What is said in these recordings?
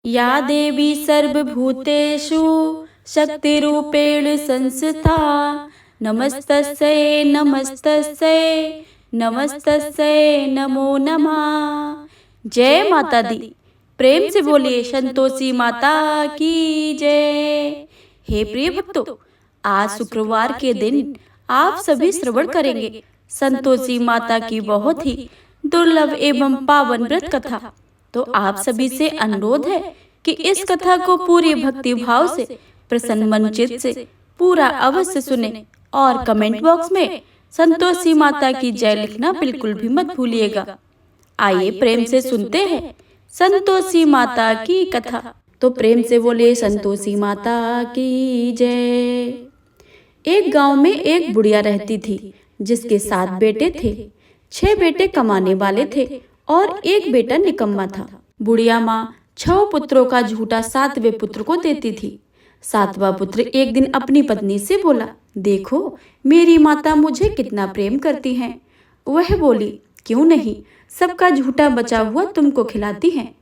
या देवी सर्वभूतेषु शक्तिरूपेण संस्था नमस्तस्यै नमस्तस्यै नमस्तस्यै नमो नमः। जय माता दी। प्रेम से बोलिए संतोषी माता की जय। हे प्रिय भक्तों, आज शुक्रवार के दिन आप सभी श्रवण करेंगे संतोषी माता की बहुत ही दुर्लभ एवं पावन व्रत कथा। तो आप सभी से अनुरोध है कि इस कथा को पूरी भक्ति भाव से प्रसन्न मन चित्त से पूरा अवश्य सुने और कमेंट बॉक्स में संतोषी माता की जय लिखना बिल्कुल भी मत भूलिएगा। आइए प्रेम से सुनते हैं संतोषी माता की कथा। तो प्रेम से बोलिए संतोषी माता की जय। एक गांव में एक बुढ़िया रहती थी जिसके 7 बेटे थे। 6 बेटे कमाने वाले थे और एक बेटा निकम्मा था। बुढ़िया माँ 6 पुत्रों का झूठा 7वें पुत्र को देती थी। 7वां पुत्र एक दिन अपनी पत्नी से बोला, देखो मेरी माता मुझे कितना प्रेम करती हैं। वह बोली, क्यों नहीं, सबका झूठा बचा हुआ तुमको खिलाती हैं।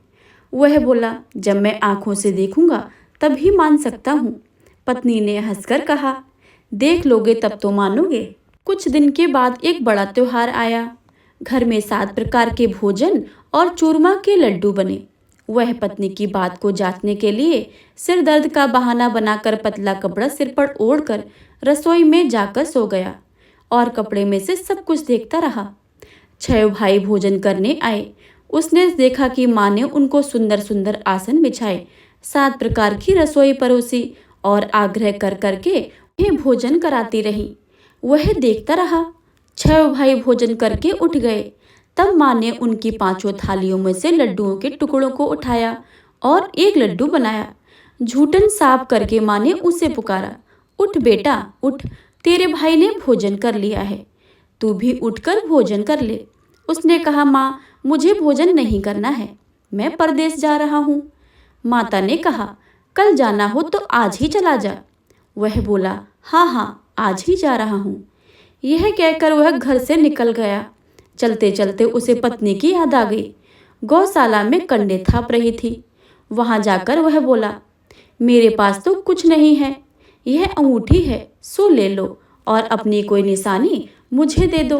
वह बोला, जब मैं आंखों से देखूंगा तभी मान सकता हूँ। पत्नी ने हंसकर कहा, देख लोगे तब तो मानोगे। कुछ दिन के बाद एक बड़ा त्योहार आया। घर में 7 प्रकार के भोजन और चूरमा के लड्डू बने। वह पत्नी की बात को जांचने के लिए सिर दर्द का बहाना बनाकर पतला कपड़ा सिर पर ओढ़कर रसोई में जाकर सो गया और कपड़े में से सब कुछ देखता रहा। 6 भाई भोजन करने आए। उसने देखा कि माँ ने उनको सुंदर सुंदर आसन बिछाए, 7 प्रकार की रसोई परोसी और आग्रह कर करके उन्हें भोजन कराती रही। वह देखता रहा। 6 भाई भोजन करके उठ गए। तब माँ ने उनकी 5 थालियों में से लड्डुओं के टुकड़ों को उठाया और एक लड्डू बनाया। झूठन साफ करके माँ ने उसे पुकारा, उठ बेटा उठ, तेरे भाई ने भोजन कर लिया है, तू भी उठकर भोजन कर ले। उसने कहा, माँ मुझे भोजन नहीं करना है, मैं परदेश जा रहा हूँ। माता ने कहा, कल जाना हो तो आज ही चला जा। वह बोला, हाँ हाँ आज ही जा रहा हूँ। यह कहकर वह घर से निकल गया। चलते चलते उसे पत्नी की याद आ गई। गौशाला में कंडे थाप रही थी। वहां जाकर वह बोला, मेरे पास तो कुछ नहीं है, यह अंगूठी है, सो ले लो और अपनी कोई निशानी मुझे दे दो।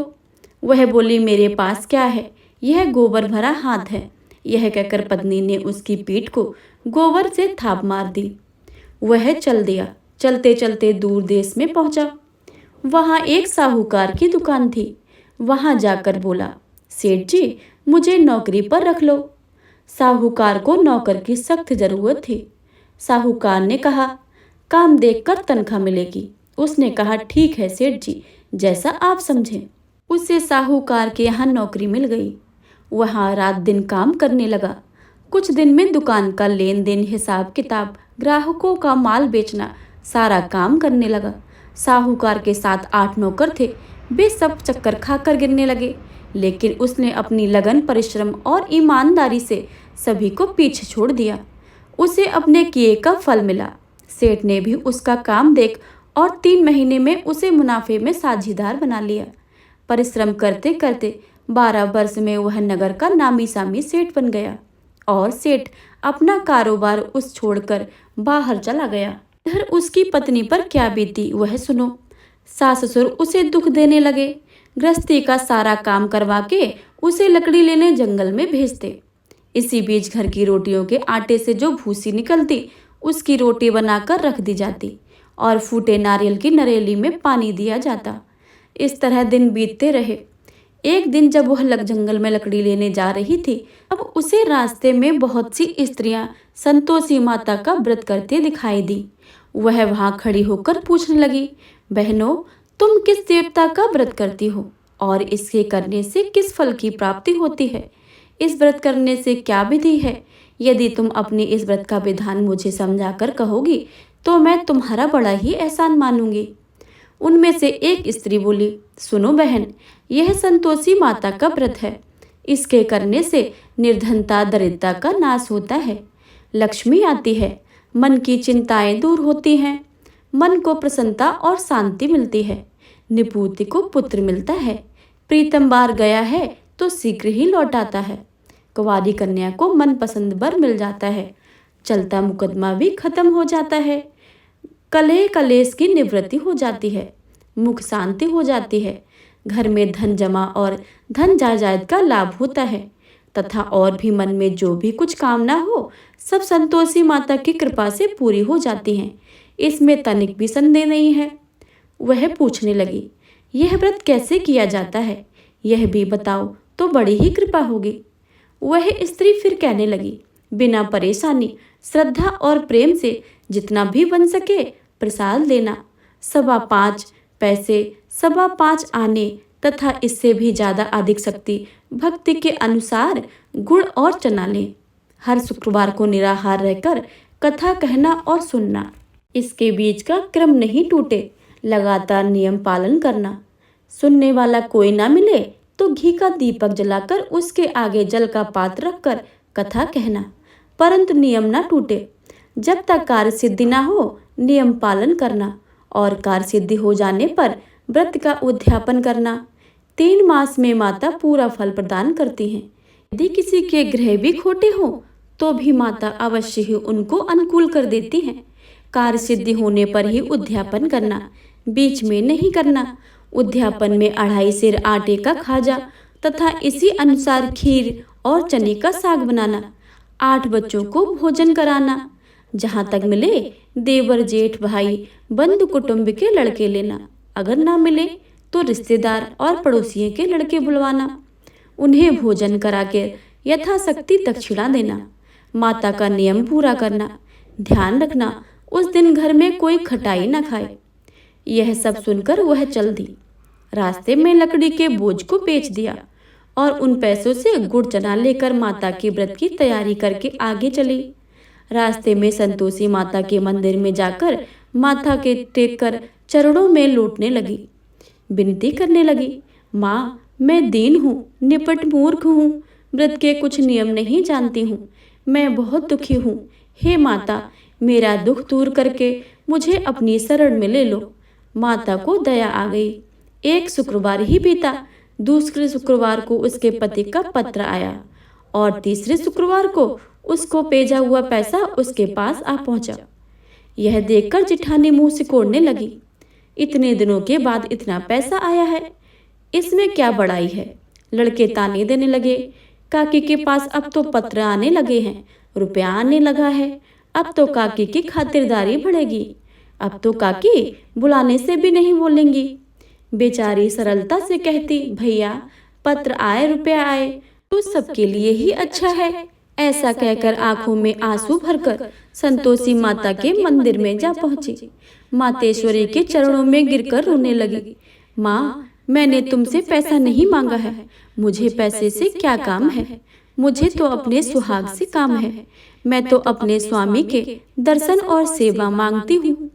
वह बोली, मेरे पास क्या है, यह गोबर भरा हाथ है। यह कहकर पत्नी ने उसकी पीठ को गोबर से थाप मार दी। वह चल दिया। चलते चलते दूर देश में पहुंचा। वहां एक साहूकार की दुकान थी। वहां जाकर बोला, सेठ जी मुझे नौकरी पर रख लो। साहूकार को नौकर की सख्त जरूरत थी। साहूकार ने कहा, काम देखकर तनख्वाह मिलेगी। उसने कहा, ठीक है सेठ जी, जैसा आप समझें। उसे साहूकार के यहाँ नौकरी मिल गई। वहां रात दिन काम करने लगा। कुछ दिन में दुकान का लेन देन, हिसाब किताब, ग्राहकों का माल बेचना, सारा काम करने लगा। साहूकार के साथ 8 नौकर थे। वे सब चक्कर खाकर गिरने लगे, लेकिन उसने अपनी लगन, परिश्रम और ईमानदारी से सभी को पीछे छोड़ दिया। उसे अपने किए का फल मिला। सेठ ने भी उसका काम देख और 3 महीने में उसे मुनाफे में साझीदार बना लिया। परिश्रम करते करते 12 वर्ष में वह नगर का नामी सामी सेठ बन गया और सेठ अपना कारोबार उस छोड़कर बाहर चला गया। इधर उसकी पत्नी पर क्या बीती वह सुनो। सास ससुर उसे दुख देने लगे। गृहस्थी का सारा काम करवा के उसे लकड़ी लेने जंगल में भेजते। इसी बीच घर की रोटियों के आटे से जो भूसी निकलती उसकी रोटी बनाकर रख दी जाती और फूटे नारियल की नरेली में पानी दिया जाता। इस तरह दिन बीतते रहे। एक दिन जब वह जंगल में लकड़ी लेने जा रही थी, अब उसे रास्ते में बहुत सी स्त्रियां संतोषी माता का व्रत करते दिखाई दी। वह वहां खड़ी होकर पूछने लगी, बहनों तुम किस देवता का व्रत करती हो और इसके करने से किस फल की प्राप्ति होती है? इस व्रत करने से क्या विधि है? यदि तुम अपने इस व्रत का विधान मुझे समझाकर कहोगी तो मैं तुम्हारा बड़ा ही एहसान मानूंगी। उनमें से एक स्त्री बोली, सुनो बहन, यह संतोषी माता का व्रत है। इसके करने से निर्धनता, दरिद्रता का नाश होता है, लक्ष्मी आती है, मन की चिंताएं दूर होती हैं, मन को प्रसन्नता और शांति मिलती है, निपुति को पुत्र मिलता है, प्रीतम बार गया है तो शीघ्र ही लौट आता है, कुंवारी कन्या को मनपसंद वर मिल जाता है, चलता मुकदमा भी खत्म हो जाता है, कलह कलेश की निवृत्ति हो जाती है, मुख शांति हो जाती है, घर में धन जमा और धन जायदाद का लाभ होता है तथा और भी मन में जो भी कुछ कामना हो सब संतोषी माता की कृपा से पूरी हो जाती हैं। इसमें तनिक भी संदेह नहीं है। वह पूछने लगी, यह व्रत कैसे किया जाता है, यह भी बताओ तो बड़ी ही कृपा होगी। वह स्त्री फिर कहने लगी, बिना परेशानी श्रद्धा और प्रेम से जितना भी बन सके प्रसाद लेना, 5.25 पैसे, 5.25 आने तथा इससे भी ज्यादा अधिक शक्ति भक्ति के अनुसार गुड़ और चना लें। हर शुक्रवार को निराहार रहकर कथा कहना और सुनना, इसके बीच का क्रम नहीं टूटे, लगातार नियम पालन करना। सुनने वाला कोई ना मिले तो घी का दीपक जलाकर उसके आगे जल का पात्र रखकर कथा कहना, परंतु नियम ना टूटे। जब तक कार्य सिद्धि ना हो नियम पालन करना और कार्य सिद्धि हो जाने पर व्रत का उद्यापन करना। 3 मास में माता पूरा फल प्रदान करती हैं। यदि किसी के ग्रह भी खोटे हो तो भी माता अवश्य ही उनको अनुकूल कर देती हैं। कार्य सिद्धि होने पर ही उद्यापन करना, बीच में नहीं करना। उद्यापन में 2.5 सेर आटे का खाजा तथा इसी अनुसार खीर और चने का साग बनाना। 8 बच्चों को भोजन कराना। जहाँ तक मिले देवर जेठ भाई बंधु कुटुंब के लड़के लेना, अगर ना मिले तो रिश्तेदार और पड़ोसियों के लड़के बुलवाना। उन्हें भोजन करा के यथाशक्ति दक्षिणा देना। माता का नियम पूरा करना। ध्यान रखना उस दिन घर में कोई खटाई न खाए। यह सब सुनकर वह चल दी। रास्ते में लकड़ी के बोझ को बेच दिया और उन पैसों से गुड़ चना लेकर माता के व्रत की तैयारी करके आगे चली। रास्ते में संतोषी माता के मंदिर में जाकर माथा के टेक कर चरणों में लौटने लगी। विनती करने लगी, माँ मैं दीन हूँ, निपट मूर्ख हूँ, व्रत के कुछ नियम नहीं जानती हूँ, मैं बहुत दुखी हूँ। हे माता, मेरा दुख दूर करके मुझे अपनी शरण में ले लो। माता को दया आ गई। एक शुक्रवार ही बीता, दूसरे शुक्रवार को उसके पति का पत्र आया और तीसरे शुक्रवार को उसको भेजा हुआ पैसा उसके पास आ पहुंचा। यह देखकर जिठानी मुंह सिकोड़ने लगी। इतने दिनों के बाद इतना पैसा आया है, इसमें क्या बड़ाई है। लड़के ताने देने लगे, काकी के पास अब तो पत्र आने लगे हैं, रुपया आने लगा है, अब तो काकी की खातिरदारी बढ़ेगी, अब तो काकी बुलाने से भी नहीं बोलेंगी। बेचारी सरलता से कहती, भैया पत्र आए रुपया आए तो सबके लिए ही अच्छा है। ऐसा कहकर आंखों में आंसू भरकर संतोषी माता के मंदिर में जा पहुंची। मातेश्वरी के चरणों में गिरकर रोने लगी। माँ, मैंने तुमसे पैसा नहीं मांगा है, मुझे पैसे से क्या काम है, मुझे तो अपने सुहाग से काम है। मैं तो अपने स्वामी के दर्शन और सेवा मांगती हूँ।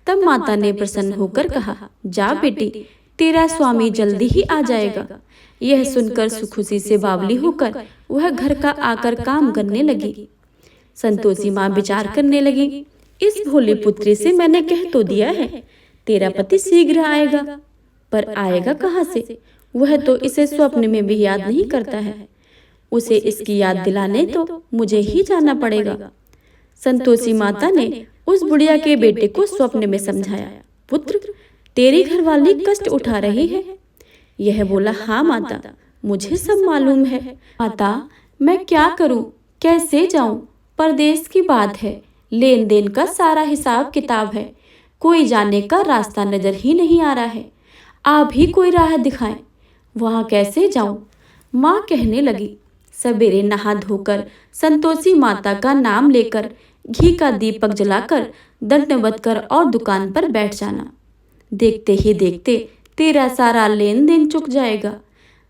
तब माता ने प्रसन्न होकर कहा, जा बेटी, तेरा स्वामी जल्दी ही आ जाएगा। यह सुनकर खुशी से बावली होकर वह घर का आकर काम करने लगी। संतोषी माँ विचार करने लगी, इस भोली पुत्री से मैंने कह तो दिया है तेरा पति शीघ्र आएगा, पर आएगा कहाँ से? वह तो इसे स्वप्न में भी याद नहीं करता है। उसे इसकी याद दिलाने तो मुझे ही जाना पड़ेगा। संतोषी माता ने उस बुढ़िया के बेटे को स्वप्न में समझाया, पुत्र, तेरी घरवाली कष्ट उठा रही है। यह बोला, हाँ माता, मुझे सब मालूम है। माता, मैं क्या करूं, कैसे जाऊं? परदेश की बात है, लेन देन का सारा हिसाब किताब है, कोई जाने का रास्ता नजर ही नहीं आ रहा है। आप ही कोई राह दिखाएं, वहां कैसे जाऊं? माँ कहने लगी, सवेरे नहा धोकर संतोषी माता का नाम लेकर घी का दीपक जलाकर दंडवत कर और दुकान पर बैठ जाना। देखते ही देखते तेरा सारा लेन देन चुक जाएगा,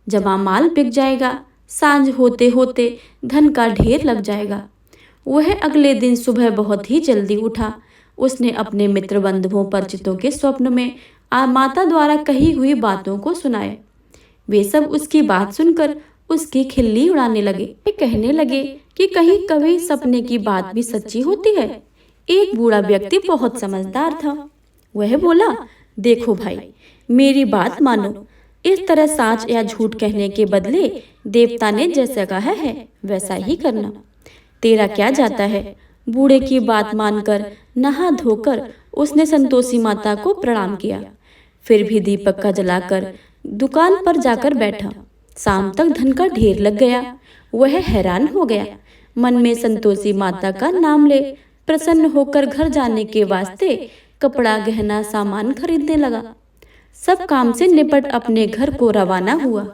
जमा माल बिक जाएगा, सांझ होते होते धन का ढेर लग जाएगा। वह अगले दिन सुबह बहुत ही जल्दी उठा। उसने अपने मित्र बंधुओं परिचितों के स्वप्न में माता द्वारा कही हुई बातों को सुनाए। वे सब उसकी बात सुनकर उसकी खिल्ली उड़ाने लगे। वे कहने लगे कि कहीं कभी सपने की बात भी सच्ची होती है। एक बूढ़ा व्यक्ति बहुत समझदार था। वह बोला, देखो भाई, मेरी बात मानो, इस तरह साच या झूठ कहने के बदले देवता ने जैसा कहा है वैसा ही करना। तेरा क्या जाता है, बूढ़े की बात मानकर नहा धोकर उसने संतोषी माता को प्रणाम किया। फिर भी दीपक का जलाकर दुकान पर जाकर बैठा। शाम तक धन का ढेर लग गया। वह हैरान हो गया। मन में संतोषी माता का नाम ले प्रसन्न होकर घर जाने के वास्ते कपड़ा गहना सामान खरीदने लगा। सब काम से निपट अपने घर को रवाना हुआ।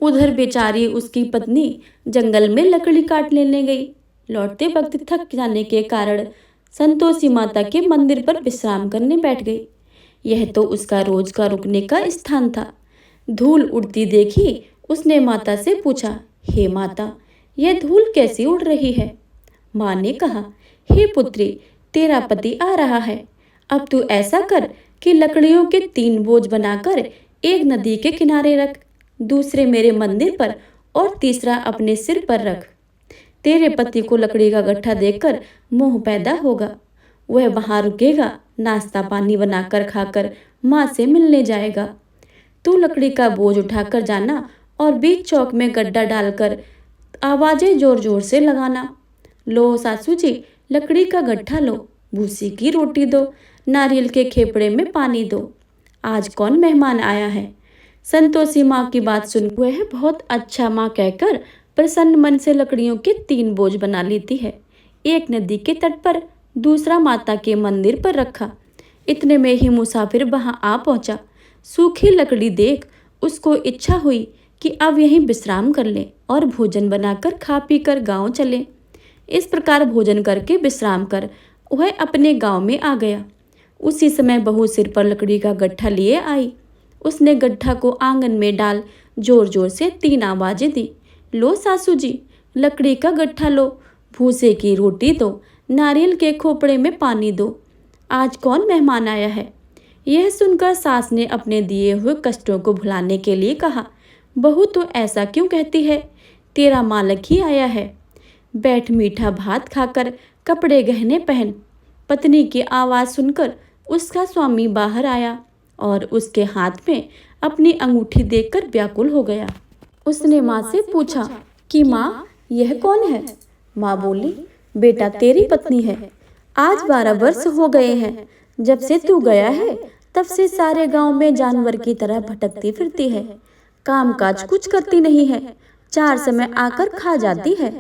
उधर बेचारी उसकी पत्नी जंगल में लकड़ी काट लेने गई। लौटते वक्त थक जाने के कारण संतोषी माता के मंदिर पर विश्राम करने बैठ गई। यह तो उसका रोज का रुकने का स्थान था। धूल उड़ती देखी उसने माता से पूछा, हे माता, यह धूल कैसी उड़ रही है? माँ ने कहा, हे पुत्री, तेरा पति आ रहा है। अब तू ऐसा कर कि लकड़ियों के 3 बोझ बनाकर एक नदी के किनारे रख, दूसरे मेरे मंदिर पर और तीसरा अपने सिर पर रख। तेरे पति को लकड़ी का गट्ठा देखकर मोह पैदा होगा। वह वहां रुकेगा, नाश्ता पानी बनाकर खाकर माँ से मिलने जाएगा। तू लकड़ी का बोझ उठाकर जाना और बीच चौक में गड्ढा डालकर आवाजें जोर जोर से लगाना। लो सासू जी, लकड़ी का गट्ठा लो, भूसी की रोटी दो, नारियल के खेपड़े में पानी दो। आज कौन मेहमान आया है? संतोषी माँ की बात सुन वह बहुत अच्छा माँ कहकर प्रसन्न मन से लकड़ियों के 3 बोझ बना लेती है। एक नदी के तट पर, दूसरा माता के मंदिर पर रखा। इतने में ही मुसाफिर वहां आ पहुंचा। सूखी लकड़ी देख उसको इच्छा हुई कि अब यहीं विश्राम कर ले और भोजन बनाकर खा पी कर गाँव चले। इस प्रकार भोजन करके विश्राम कर वह अपने गांव में आ गया। उसी समय बहू सिर पर लकड़ी का गट्ठा लिए आई। उसने गड्ढा को आंगन में डाल जोर जोर से 3 आवाजें दी। लो सासू जी, लकड़ी का गट्ठा लो, भूसे की रोटी दो, नारियल के खोपड़े में पानी दो। आज कौन मेहमान आया है? यह सुनकर सास ने अपने दिए हुए कष्टों को भुलाने के लिए कहा, बहू तो ऐसा क्यों कहती है? तेरा मालिक ही आया है। बैठ, मीठा भात खाकर कपड़े गहने पहन। पत्नी की आवाज़ सुनकर उसका स्वामी बाहर आया और उसके हाथ में अपनी अंगूठी देखकर व्याकुल हो गया। उसने माँ से पूछा कि माँ, यह कौन है? माँ बोली, बेटा तेरी पत्नी है। आज 12 वर्ष हो गए हैं। जब से तू गया है तब से सारे गांव में जानवर की तरह भटकती फिरती है। काम काज कुछ करती नहीं है। 4 समय आकर खा जाती है।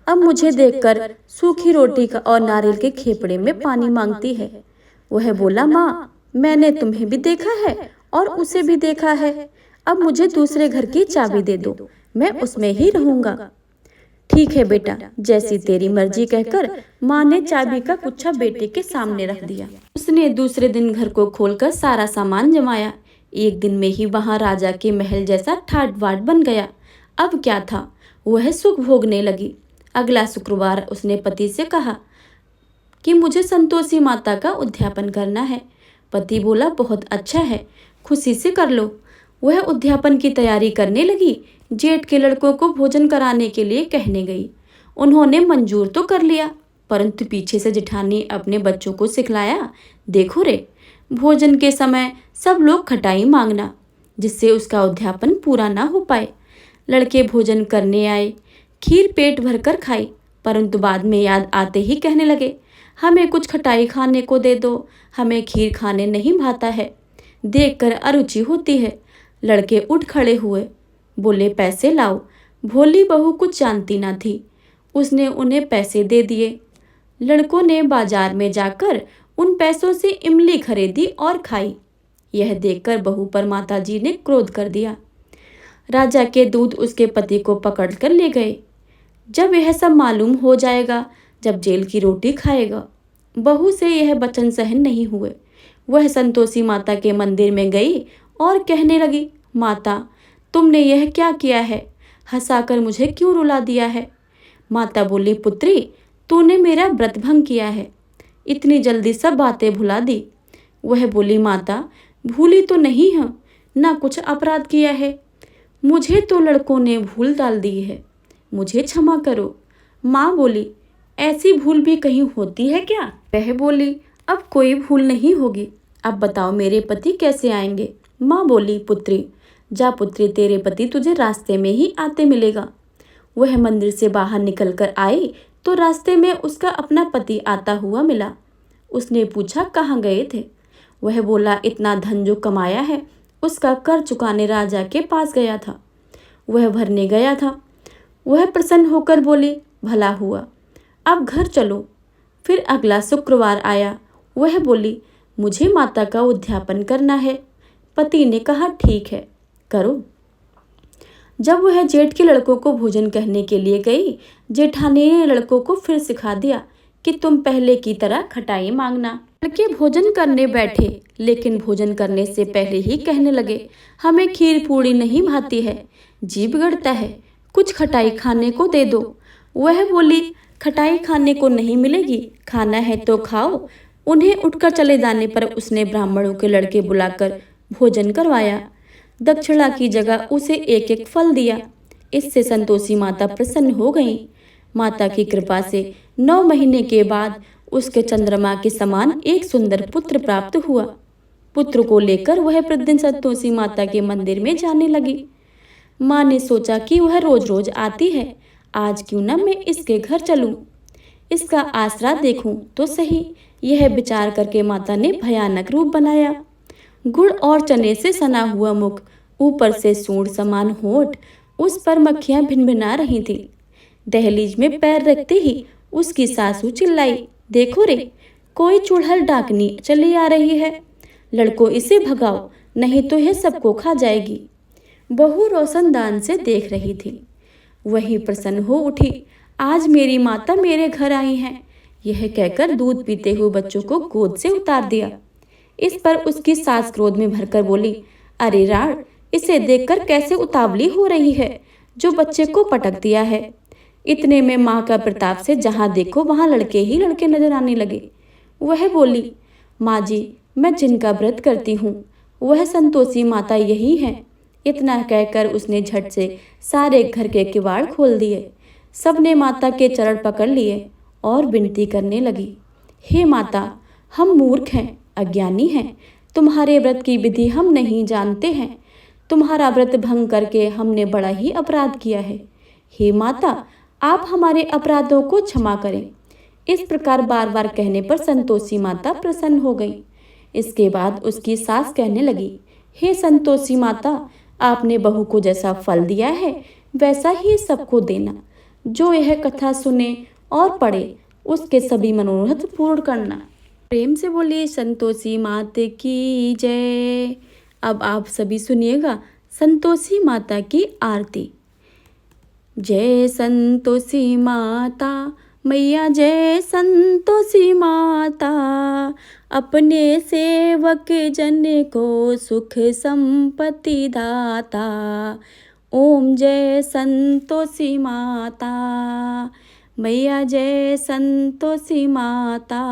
अब मुझे देखकर सूखी रोटी का और नारियल के खेपड़े में पानी मांगती है। वह बोला, माँ, मैंने तुम्हें भी देखा है और उसे भी देखा है। अब मुझे दूसरे घर की चाबी दे दो, मैं उसमें ही रहूंगा। ठीक है बेटा, जैसी तेरी मर्जी कहकर माँ ने चाबी का गुच्छा बेटे के सामने रख दिया। उसने दूसरे दिन घर को खोलकर सारा सामान जमाया। एक दिन में ही वहां राजा के महल जैसा ठाट बाट बन गया। अब क्या था, वह सुख भोगने लगी। अगला शुक्रवार उसने पति से कहा कि मुझे संतोषी माता का उद्यापन करना है। पति बोला, बहुत अच्छा है, खुशी से कर लो। वह उद्यापन की तैयारी करने लगी। जेठ के लड़कों को भोजन कराने के लिए कहने गई। उन्होंने मंजूर तो कर लिया, परंतु पीछे से जेठानी अपने बच्चों को सिखलाया, देखो रे, भोजन के समय सब लोग खटाई मांगना, जिससे उसका उद्यापन पूरा ना हो पाए। लड़के भोजन करने आए, खीर पेट भरकर खाई, परंतु बाद में याद आते ही कहने लगे, हमें कुछ खटाई खाने को दे दो, हमें खीर खाने नहीं भाता है, देखकर अरुचि होती है। लड़के उठ खड़े हुए, बोले, पैसे लाओ। भोली बहू कुछ जानती ना थी, उसने उन्हें पैसे दे दिए। लड़कों ने बाजार में जाकर उन पैसों से इमली खरीदी और खाई। यह देखकर बहू पर माताजी ने क्रोध कर दिया। राजा के दूत उसके पति को पकड़कर ले गए। जब यह सब मालूम हो जाएगा, जब जेल की रोटी खाएगा। बहू से यह वचन सहन नहीं हुए। वह संतोषी माता के मंदिर में गई और कहने लगी, माता, तुमने यह क्या किया है? हंसाकर मुझे क्यों रुला दिया है? माता बोली, पुत्री, तूने मेरा व्रत भंग किया है, इतनी जल्दी सब बातें भुला दी। वह बोली, माता, भूली तो नहीं है, ना कुछ अपराध किया है, मुझे तो लड़कों ने भूल डाल दी है, मुझे क्षमा करो। माँ बोली, ऐसी भूल भी कहीं होती है क्या? वह बोली, अब कोई भूल नहीं होगी। अब बताओ मेरे पति कैसे आएंगे? माँ बोली, पुत्री, जा पुत्री, तेरे पति तुझे रास्ते में ही आते मिलेगा। वह मंदिर से बाहर निकलकर आई तो रास्ते में उसका अपना पति आता हुआ मिला। उसने पूछा कहाँ गए थे। वह बोला इतना धन जो कमाया है उसका कर चुकाने राजा के पास गया था, वह भरने गया था। वह प्रसन्न होकर बोली भला हुआ, अब घर चलो। फिर अगला शुक्रवार आया। वह बोली मुझे माता का उद्यापन करना है। पति ने कहा ठीक है, करो। जब वह जेठ के लड़कों को भोजन कहने के लिए गई, जेठानी ने लड़कों को फिर सिखा दिया कि तुम पहले की तरह खटाई मांगना। लड़के भोजन करने बैठे, लेकिन भोजन करने से पहले ही कहने लगे हमें खीर पूड़ी नहीं भाती है, जी बिगड़ता है, कुछ खटाई खाने को दे दो। वह बोली खटाई खाने को नहीं मिलेगी, खाना है तो खाओ। उन्हें उठकर चले जाने पर उसने ब्राह्मणों के लड़के बुलाकर भोजन करवाया। दक्षिणा की जगह उसे एक एक फल दिया। इससे संतोषी माता प्रसन्न हो गईं। माता की कृपा से 9 महीने के बाद उसके चंद्रमा के समान एक सुंदर पुत्र प्राप्त हुआ। पुत्र को लेकर वह प्रतिदिन संतोषी माता के मंदिर में जाने लगी। माँ ने सोचा कि वह रोज रोज आती है, आज क्यों न मैं इसके घर चलूं, इसका आसरा देखूं तो सही। यह विचार करके माता ने भयानक रूप बनाया। गुड़ और चने से सना हुआ मुख, ऊपर से सूंड समान होठ, उस पर मक्खियां भिनभिना रही थीं। दहलीज में पैर रखते ही उसकी सासू चिल्लाई, देखो रे, कोई चुड़हल डाकनी चली आ रही है, लड़कों इसे भगाओ, नहीं तो यह सबको खा जाएगी। बहू रोशनदान से देख रही थी। वही प्रसन्न हो उठी, आज मेरी माता मेरे घर आई हैं। यह कहकर दूध पीते हुए बच्चों को गोद से उतार दिया। इस पर उसकी सास क्रोध में भरकर बोली, अरे राड़, इसे देखकर कैसे उतावली हो रही है, जो बच्चे को पटक दिया है। इतने में माँ का प्रताप से जहाँ देखो वहाँ लड़के ही लड़के नजर आने लगे। वह बोली, माँ जी, मैं जिनका व्रत करती हूँ वह संतोषी माता यही है। इतना कहकर उसने झट से सारे घर के किवाड़ खोल दिए। सबने माता के चरण पकड़ लिए और विनती करने लगी, हे माता, हम मूर्ख हैं, अज्ञानी हैं, तुम्हारे व्रत की विधि हम नहीं जानते हैं। तुम्हारा व्रत भंग करके हमने बड़ा ही अपराध किया है। हे माता, आप हमारे अपराधों को क्षमा करें। इस प्रकार बार बार कहने पर संतोषी माता प्रसन्न हो गई। इसके बाद उसकी सास कहने लगी, हे संतोषी माता, आपने बहू को जैसा फल दिया है वैसा ही सबको देना। जो यह कथा सुने और पढ़े उसके सभी मनोरथ पूर्ण करना। प्रेम से बोलिए संतोषी माता की जय। अब आप सभी सुनिएगा संतोषी माता की आरती। जय संतोषी माता मैया, जय संतोषी माता, अपने सेवक जन को सुख संपत्ति दाता। ओम जय संतोषी माता मैया, जय संतोषी माता।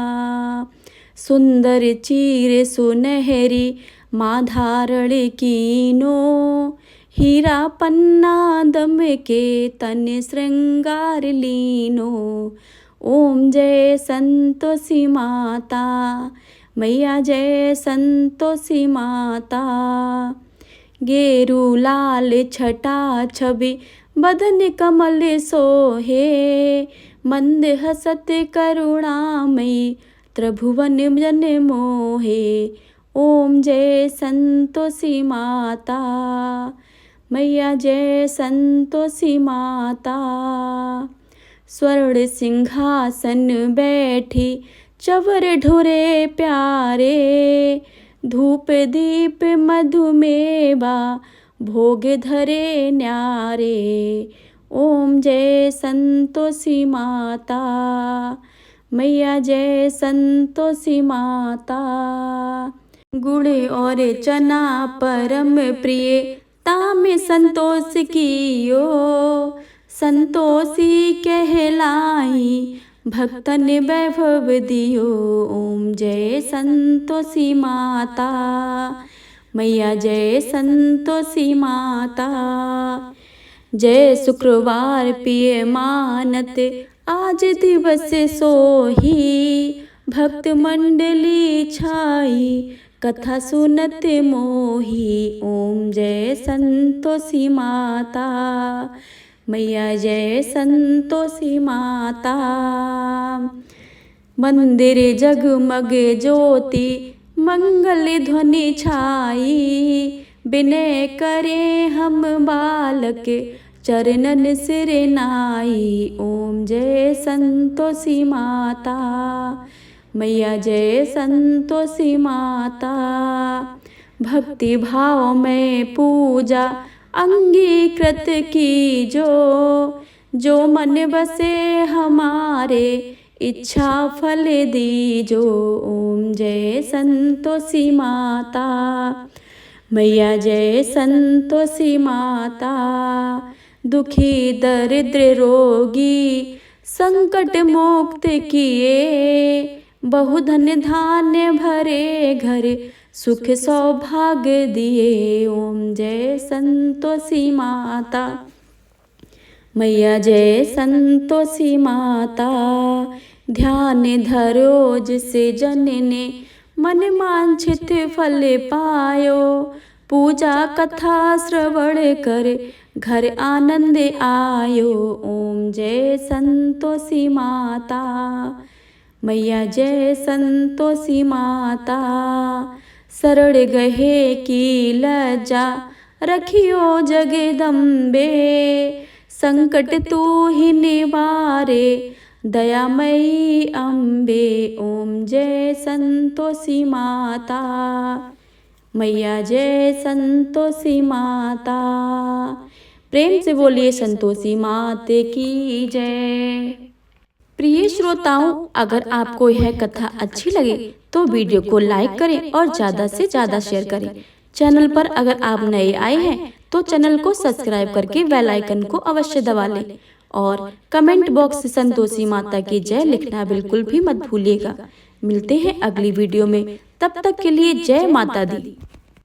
सुंदर चीर सुनहरी माँ धारण कीनो, हीरा पन्ना दम के तन श्रृंगार लीनो। ओम जय संतोषी माता मैया, जय संतोषी माता। गेरू लाल छटा छवि बदन कमल सोहे, मंद हसत करुणामयी त्रिभुवन जन मोहे। ओम जय संतोषी माता मैया, जय संतोषी माता। स्वर्ण सिंहासन बैठी चवर ढुरे प्यारे, धूप दीप मधुमेवा भोग धरे न्यारे। ओम जय संतोषी माता मैया, जय संतोषी माता। गुड़ और चना परम प्रिय ताम संतोष कियो, संतोषी कहलाई भक्तन वैभव दियो। ओम जय संतोषी माता मैया, जय संतोषी माता। जय शुक्रवार पिय मानत आज दिवस सोही, भक्त मंडली छाई कथा सुनत मोही। ओम जय संतोषी माता मैया जय संतोषी माता। मंदिर जगमग ज्योति मंगल ध्वनि छाई, विनय करे हम बालक चरणन सिर नाई। ओम जय संतोषी माता, मैया जय संतोषी माता। भक्ति भाव में पूजा अंगीकृत की जो मन बसे हमारे इच्छा फल दीजो। ओम जय संतोषी माता, मैया जय संतोषी माता। दुखी दरिद्र रोगी संकट मुक्त किए, बहुधन धान्य भरे घर सुख सौभाग्य दिए। ओम जय संतोषी माता, मैया जय संतोषी माता। ध्यान धरो जिसे जन ने मन वांछित फल पायो, पूजा कथा श्रवण कर घर आनंद आयो। ओम जय संतोषी माता, मैया जय संतोषी माता। शरण गहे की लज्जा रखियो जगदम्बे, संकट तू ही निवारे दयामयी अम्बे। ओम जय संतोषी माता, मैया जय संतोषी माता। प्रेम से बोलिए संतोषी माते की जय। प्रिय श्रोताओं, अगर आपको यह कथा अच्छी लगे तो वीडियो को लाइक करें और ज़्यादा से ज़्यादा शेयर करें। चैनल पर अगर आप नए आए हैं तो चैनल को सब्सक्राइब करके बेल आइकन को अवश्य दबा लें और कमेंट बॉक्स में संतोषी माता की जय लिखना बिल्कुल भी मत भूलिएगा। मिलते हैं अगली वीडियो में, तब तक के लिए जय माता दी।